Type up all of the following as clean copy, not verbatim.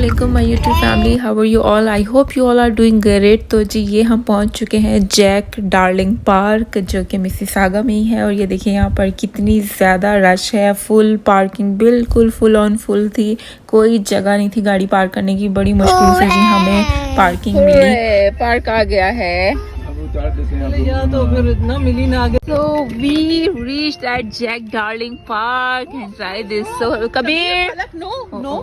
अस्सलामुअलैकुम my YouTube family, how are you all? I hope you all are doing great. तो जी ये हम पहुंच चुके हैं जैक डार्लिंग पार्क जो कि मिसिसागा में ही है। और ये देखिए यहाँ पर कितनी ज़्यादा रश है। फुल पार्किंग, बिल्कुल फुल ऑन फुल थी। कोई जगह नहीं थी गाड़ी पार्क करने की। बड़ी मुश्किल से जी हमें पार्किंग मिली। पार्क आ गया है तो फिर इतना मिली ना आगे। So we reached at Jack Darling Park and tried this. So Kabir no.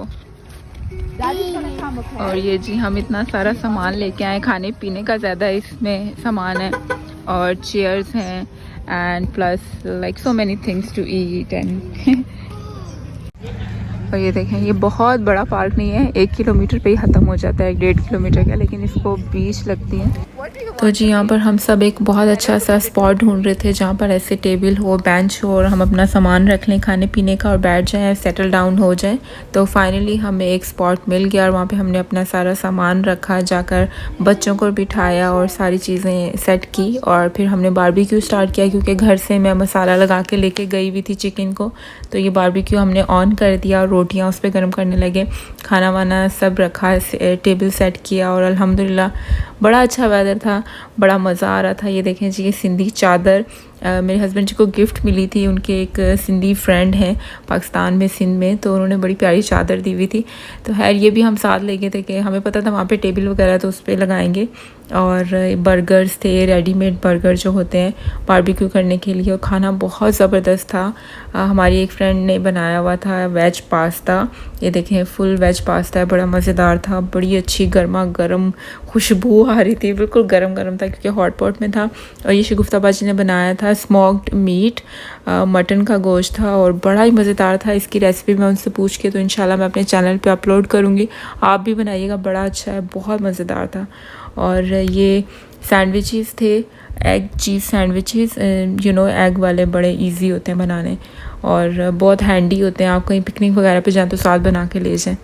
और ये जी हम इतना सारा सामान लेके आए। खाने पीने का ज़्यादा इसमें सामान है और चेयर्स हैं and plus like so many things to eat and और ये देखें, ये बहुत बड़ा पार्क नहीं है, 1 किलोमीटर पे ही ख़त्म हो जाता है, 1.5 किलोमीटर का, लेकिन इसको बीच लगती है। तो जी यहाँ पर हम सब एक बहुत अच्छा सा स्पॉट ढूंढ रहे थे जहाँ पर ऐसे टेबल हो, बेंच हो और हम अपना सामान रख लें खाने पीने का और बैठ जाएं, सेटल डाउन हो जाएं। तो फाइनली हमें एक स्पॉट मिल गया और वहाँ पे हमने अपना सारा सामान रखा, जाकर बच्चों को बिठाया और सारी चीज़ें सेट की। और फिर हमने बारबेक्यू स्टार्ट किया क्योंकि घर से मैं मसाला लगा के लेके गई हुई थी चिकन को। तो ये बारबेक्यू हमने ऑन कर दिया और रोटियाँ उस पर गर्म करने लगे। खाना वाना सब रखा, टेबल सेट किया और अल्हम्दुलिल्लाह बड़ा अच्छा वेदर था, बड़ा मज़ा आ रहा था। ये देखें जी, ये सिंधी चादर मेरे हस्बैंड जी को गिफ्ट मिली थी। उनके एक सिंधी फ्रेंड हैं पाकिस्तान में, सिंध में, तो उन्होंने बड़ी प्यारी चादर दी हुई थी। तो खैर ये भी हम साथ ले गए थे कि हमें पता था वहाँ पे टेबल वगैरह तो उस पर लगाएंगे। और बर्गर्स थे, रेडीमेड बर्गर जो होते हैं बारबेक्यू करने के लिए। और खाना बहुत ज़बरदस्त था। हमारी एक फ्रेंड ने बनाया हुआ था वेज पास्ता। ये देखें फुल वेज पास्ता है, बड़ा मज़ेदार था, बड़ी अच्छी गर्मा गर्म खुशबू आ रही थी, बिल्कुल गरम गरम था क्योंकि हॉट पॉट में था। और ये शगुफ्ता बाजी ने बनाया था स्मोक्ड मीट, मटन का गोश्त था और बड़ा ही मज़ेदार था। इसकी रेसिपी मैं उनसे पूछ के तो इंशाल्लाह मैं अपने चैनल पे अपलोड करूँगी, आप भी बनाइएगा, बड़ा अच्छा है, बहुत मज़ेदार था। और ये सैंडविचेस थे, egg cheese sandwiches, you know egg वाले बड़े इजी होते हैं बनाने और बहुत हैंडी होते हैं। आप कहीं पिकनिक वगैरह पे जाएं तो साथ बना के ले जाएं।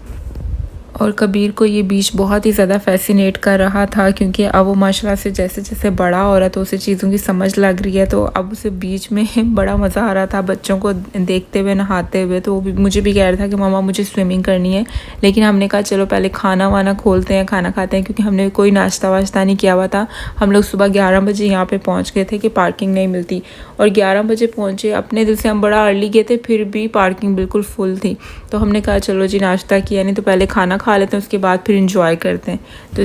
और कबीर को ये बीच बहुत ही ज़्यादा फैसिनेट कर रहा था क्योंकि अब वो माशाल्लाह से जैसे जैसे बड़ा हो रहा है तो उसे चीज़ों की समझ लग रही है। तो अब उसे बीच में बड़ा मज़ा आ रहा था बच्चों को देखते हुए, नहाते हुए। तो वो भी मुझे भी कह रहा था कि मामा मुझे स्विमिंग करनी है, लेकिन हमने कहा चलो पहले खाना वाना खोलते हैं, खाना खाते हैं, क्योंकि हमने कोई नाश्ता वाश्ता नहीं किया हुआ था। हम लोग सुबह 11 बजे यहाँ पर पहुँच गए थे कि पार्किंग नहीं मिलती, और 11 बजे पहुँचे। अपने दिल से हम बड़ा अर्ली गए थे, फिर भी पार्किंग बिल्कुल फुल थी। तो हमने कहा चलो जी नाश्ता किया नहीं तो पहले खाना खा लेते हैं, उसके बाद फिर इंजॉय करते हैं। तो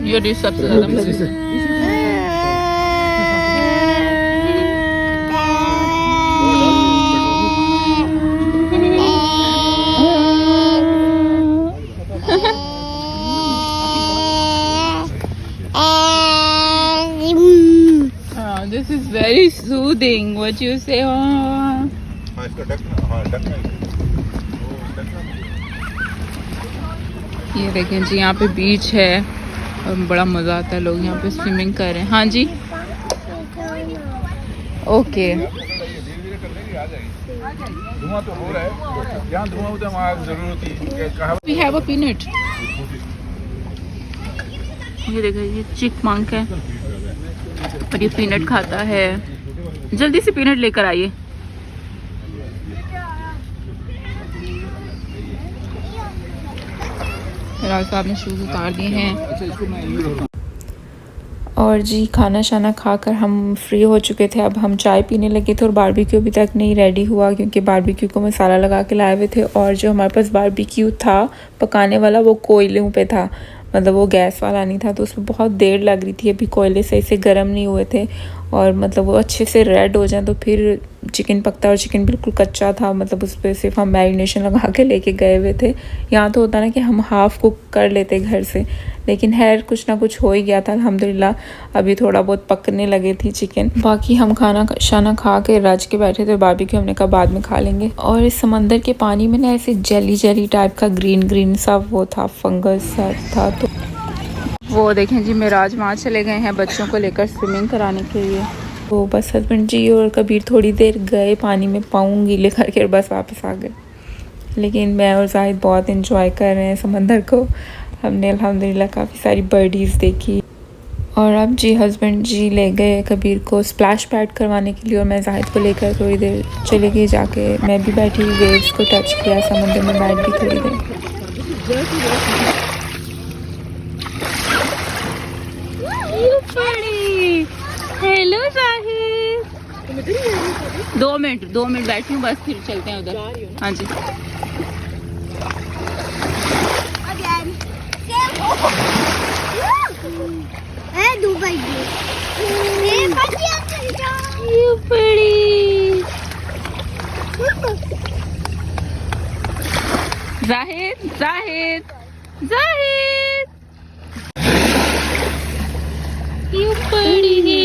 ये डिश सबसे ज़्यादा This is very soothing. What you say? ये देखें जी, यहाँ पे बीच है और बड़ा मज़ा आता है, लोग यहाँ पे स्विमिंग कर रहे हैं। हाँ जी, okay. We have a peanut. ये देखें, ये चिकमंक है और ये पीनट खाता है। जल्दी से पीनट लेकर आइए। राज साहब ने शूज़ उतार दिए हैं। और जी खाना शाना खाकर हम फ्री हो चुके थे। अब हम चाय पीने लगे थे और बारबेक्यू अभी तक नहीं रेडी हुआ क्योंकि बारबेक्यू को मसाला लगा के लाए हुए थे। और जो हमारे पास बारबेक्यू था पकाने वाला वो कोयलों पे था, मतलब वो गैस वाला नहीं था, तो उसमें बहुत देर लग रही थी। अभी कोयले सही से गर्म नहीं हुए थे और मतलब वो अच्छे से रेड हो जाए तो फिर चिकन पकता, और चिकन बिल्कुल कच्चा था, मतलब उस पर सिर्फ हम मैरिनेशन लगा के लेके गए हुए थे। यहाँ तो होता ना कि हम हाफ़ कुक कर लेते घर से, लेकिन खैर कुछ ना कुछ हो ही गया था अल्हम्दुलिल्लाह। अभी थोड़ा बहुत पकने लगे थी चिकन। बाकी हम खाना शाना खा के रज के बैठे थे। बारबेक्यू हमने कहा बाद में खा लेंगे। और इस समंदर के पानी में ना ऐसे जेली जेली टाइप का ग्रीन ग्रीन सा वो था, फंगस सा था। तो वो देखें जी, मेराज वहाँ चले गए हैं बच्चों को लेकर स्विमिंग कराने के लिए। तो बस हस्बैंड जी और कबीर थोड़ी देर गए पानी में, पाँव गीले करके बस वापस आ गए। लेकिन मैं और जाहिद बहुत इंजॉय कर रहे हैं समंदर को। हमने अल्हम्दुलिल्लाह काफ़ी सारी बर्डीज़ देखी। और अब जी हस्बैंड जी ले गए कबीर को स्प्लैश पैड करवाने के लिए और मैं जाहिद को लेकर थोड़ी देर चली गई। जाके मैं भी बैठी वेव्स को टच किया, समंदर में बैठ गई थोड़ी देर। हेलो जाहिद, 2 मिनट बैठी हूँ बस, फिर चलते हैं उधर। हाँ जी। जाहिद जाहिद जाहिद, यू पड़ी।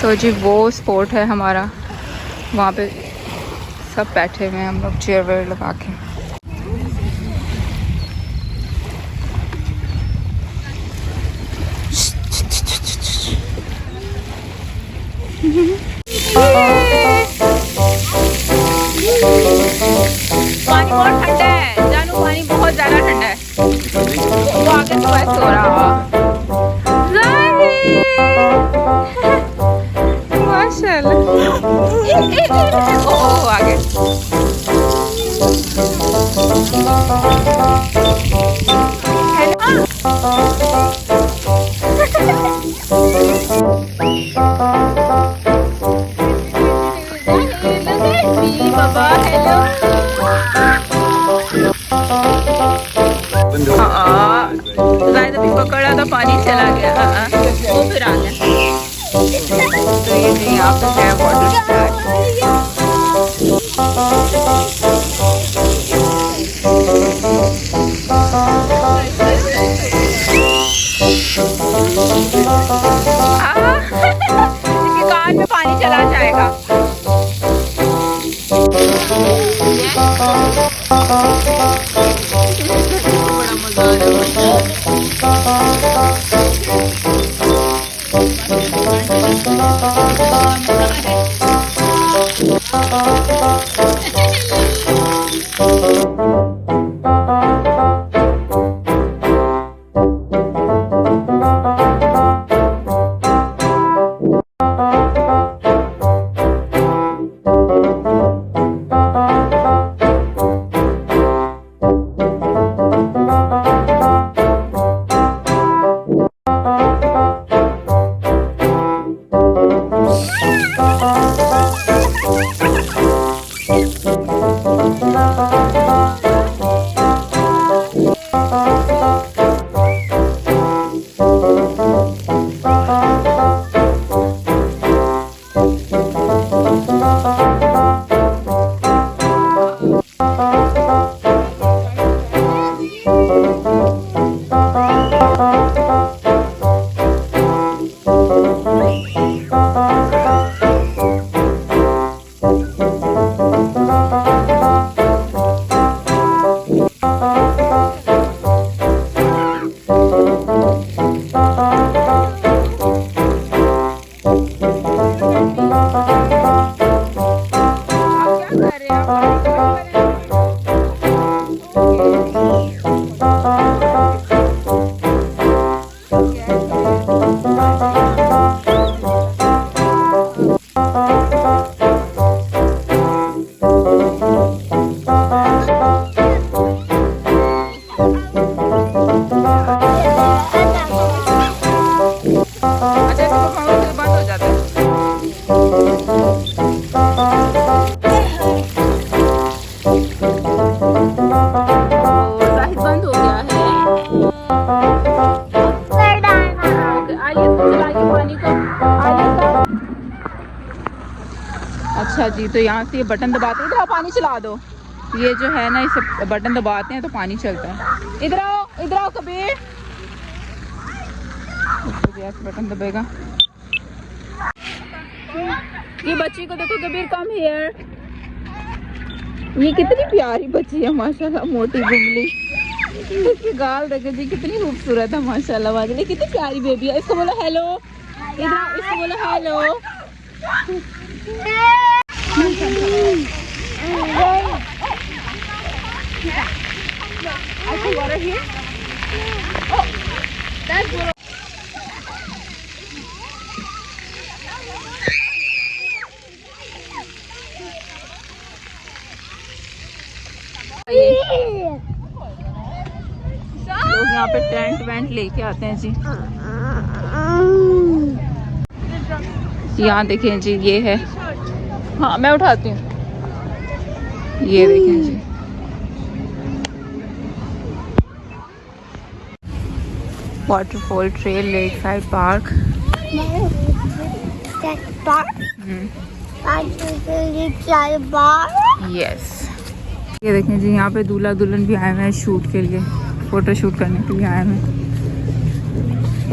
तो जी वो स्पॉट है हमारा, वहाँ पे सब बैठे हुए हैं हम लोग चेयर वेयर लगा के। पानी बहुत ठंडा है जानू, पानी बहुत ज्यादा ठंडा है। वो आगे तो ऐसे हो रहा माशाल्लाह। ओ आगे बाबा हेलो। जायद अभी पकड़ा तो पानी चला गया, वो फिर आ गया। तो ये जी यहाँ पे है वाटर स्प्लैश। इसके कान में पानी चला जाएगा। बड़ा मजा आ रहा अच्छा जी, तो यहाँ से ये बटन दबाते हैं तो पानी चला दो। ये जो है ना, इसे बटन दबाते हैं तो पानी चलता है। इधर आओ कबीर। बटन दबेगा। ये बच्ची को देखो कबीर, कम हियर। ये कितनी प्यारी बच्ची है माशाल्लाह, मोटी गुंगली। इसकी गाल देखो जी, कितनी खूबसूरत है माशाल्लाह। वाजली कितनी प्यारी बेबी है। इसको बोलो हेलो। इधर इसको बोलो हेलो। लोग यहाँ पे टेंट वेंट लेके आते हैं जी। यहाँ देखें जी, ये है, हाँ मैं उठाती हूँ, ये देखें जी। Waterfall trail, lake side park. Yes, ये देखें जी, यहाँ पे दूल्हा दुल्हन भी आए हुए हैं शूट के लिए, फोटो शूट करने के लिए आए हुए हैं,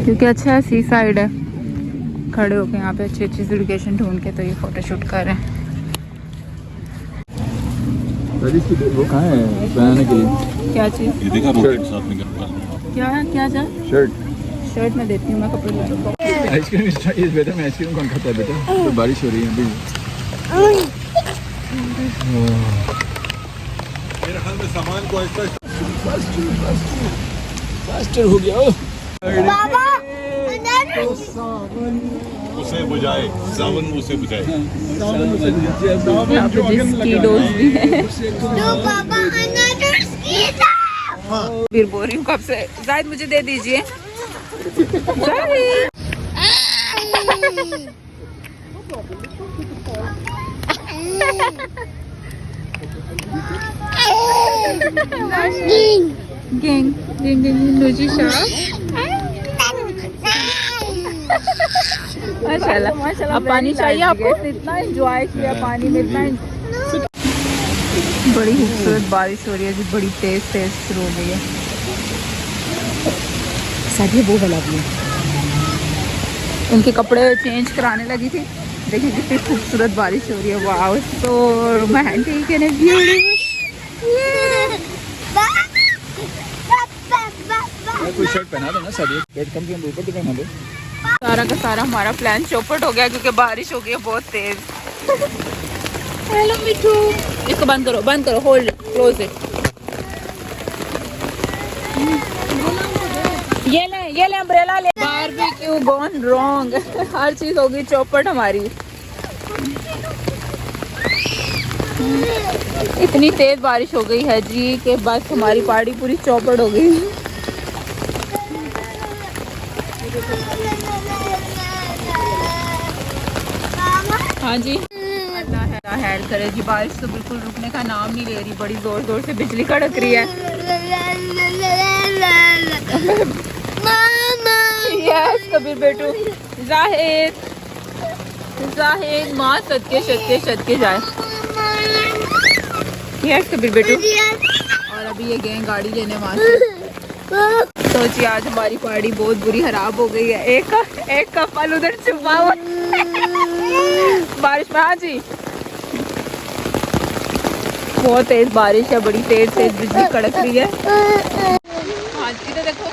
क्योंकि अच्छा है, सी साइड है, खड़े होके यहाँ पे अच्छी अच्छी सी लोकेशन ढूंढ के तो ये फोटो शूट कर रहे हैं। वो कहाँ है बनाने के लिए? क्या चीज़? ये देखा रॉकेट साथ में करता क्या क्या जा? शर्ट में देती हूँ मैं, कपड़े ले। आइसक्रीम इस बेटा में आइसक्रीम कौन खाता है बेटा? तो बारिश हो रही है अभी। मेरे ख्याल में सामान को ऐसा फास्टर हो गया। बाबा उसे बुझाए, सावन उसे बुझाए। यहाँ पे जिसकी डोज भी है। तो बाबा अनार फिर बोल रही हूँ कब से, जायद मुझे दे दीजिए। जायद। गेंग गेंग गेंग नूजी शाह। माशाल्लाह माशाल्लाह। अब पानी चाहिए आपको? इतना एंजॉय किया पानी में, इतना बड़ी खूबसूरत बारिश हो रही है जी, बड़ी तेज तेज शुरू हो गई है। साथ वो वाला भी उनके कपड़े चेंज कराने लगी थी, देखिए कितनी खूबसूरत बारिश हो रही है। Wow, so romantic and beautiful. कोई शर्ट पहना दो ना सर, बेड कम के ऊपर तो पहना दो। सारा का सारा हमारा प्लान चौपट हो गया क्योंकि बारिश हो गई है बहुत तेज। हेलो मिठू, इसको बंद करो, होल्ड, क्लोज इट। ये ले अम्ब्रेला ले। Barbecue gone wrong. हर चीज होगी चौपट हमारी। इतनी तेज बारिश हो गई है जी कि बस हमारी पार्टी पूरी चौपट हो गई। हाँ जी, अल्लाह हैर करे जी, बारिश तो बिल्कुल रुकने का नाम नहीं ले रही, बड़ी जोर जोर से बिजली कड़क रही है। यस कबीर बेटू, जाहिद माँ सदके जाए। यस कबीर बेटू। और अभी ये गए गाड़ी लेने वहाँ से। तो जी आज हमारी पार्टी बहुत बुरी खराब हो गई है। एक का फल उधर छुपा हुआ बारिश में। हाँ जी, बहुत तेज बारिश है, बड़ी तेज बिजली कड़क रही है। हाँ जी, इधर देखो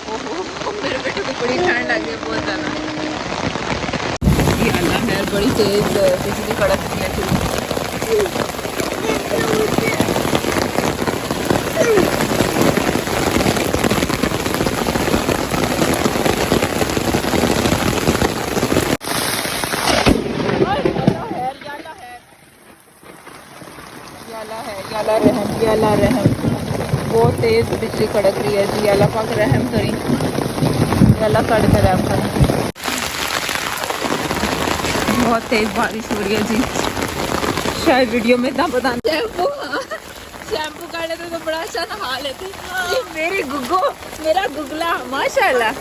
ओहो मेरे बेटे को बड़ी ठंड लगी है बहुत ज्यादा। ये अल्लाह है, बड़ी तेज बिजली कड़क रही है। अल्लाह रहम, बहुत तेज बिजली कड़क रही है जी। अल्लाह पाक रहम करी, अल्लाह कर रहम करें। बहुत तेज बारिश हो रही है जी, शायद वीडियो में इतना पता नहीं। शैम्पू कर लेते तो बड़ा अच्छा नहा लेते। मेरी गुग्गो, मेरा गुगला माशाल्लाह।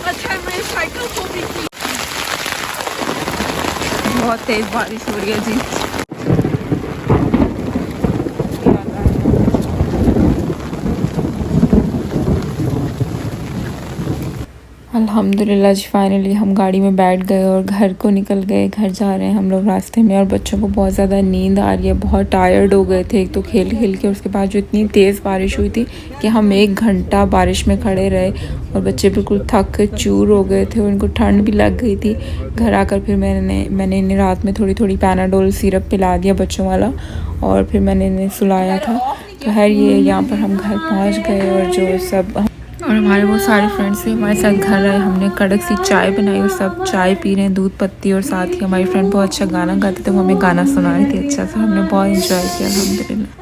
अच्छा मेरी साइकिल को भी बहुत तेज बारिश हो रही है जी। अल्हम्दुलिल्लाह जी फाइनली हम गाड़ी में बैठ गए और घर को निकल गए। घर जा रहे हैं हम लोग रास्ते में और बच्चों को बहुत ज़्यादा नींद आ रही है, बहुत टायर्ड हो गए थे एक तो खेल खेल के, उसके बाद जो इतनी तेज़ बारिश हुई थी कि हम 1 घंटा बारिश में खड़े रहे और बच्चे बिल्कुल थक के चूर हो गए थे, उनको ठंड भी लग गई थी। घर आकर फिर मैंने इन्हें रात में थोड़ी पैनाडोल सिरप पिला दिया बच्चों वाला और फिर मैंने इन्हें सुलाया था। तो खैर ये यहाँ पर हम घर पहुँच गए और जो सब और हमारे बहुत सारे फ्रेंड्स भी हमारे साथ घर आए। हमने कड़क सी चाय बनाई और सब चाय पी रहे हैं, दूध पत्ती। और साथ ही हमारी फ्रेंड बहुत अच्छा गाना गाते थे, वो हमें गाना सुना रही थी अच्छा सा। हमने बहुत इंजॉय किया अल्हम्दुलिल्लाह।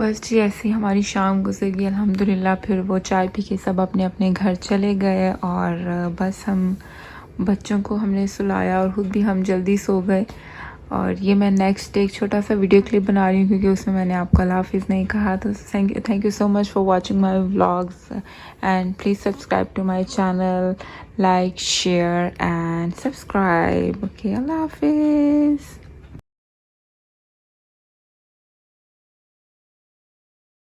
बस जी ऐसे ही हमारी शाम गुजर गई अल्हम्दुलिल्लाह। फिर वो चाय पी के सब अपने अपने घर चले गए और बस हम बच्चों को हमने सुलाया और ख़ुद भी हम जल्दी सो गए। और ये मैं नेक्स्ट एक छोटा सा वीडियो क्लिप बना रही हूँ क्योंकि उसमें मैंने आपको अल्लाह हाफ़िज़ नहीं कहा। तो thank you so much for watching my vlogs and please subscribe to my channel, like share and subscribe. Okay, अल्लाह हाफ़िज़।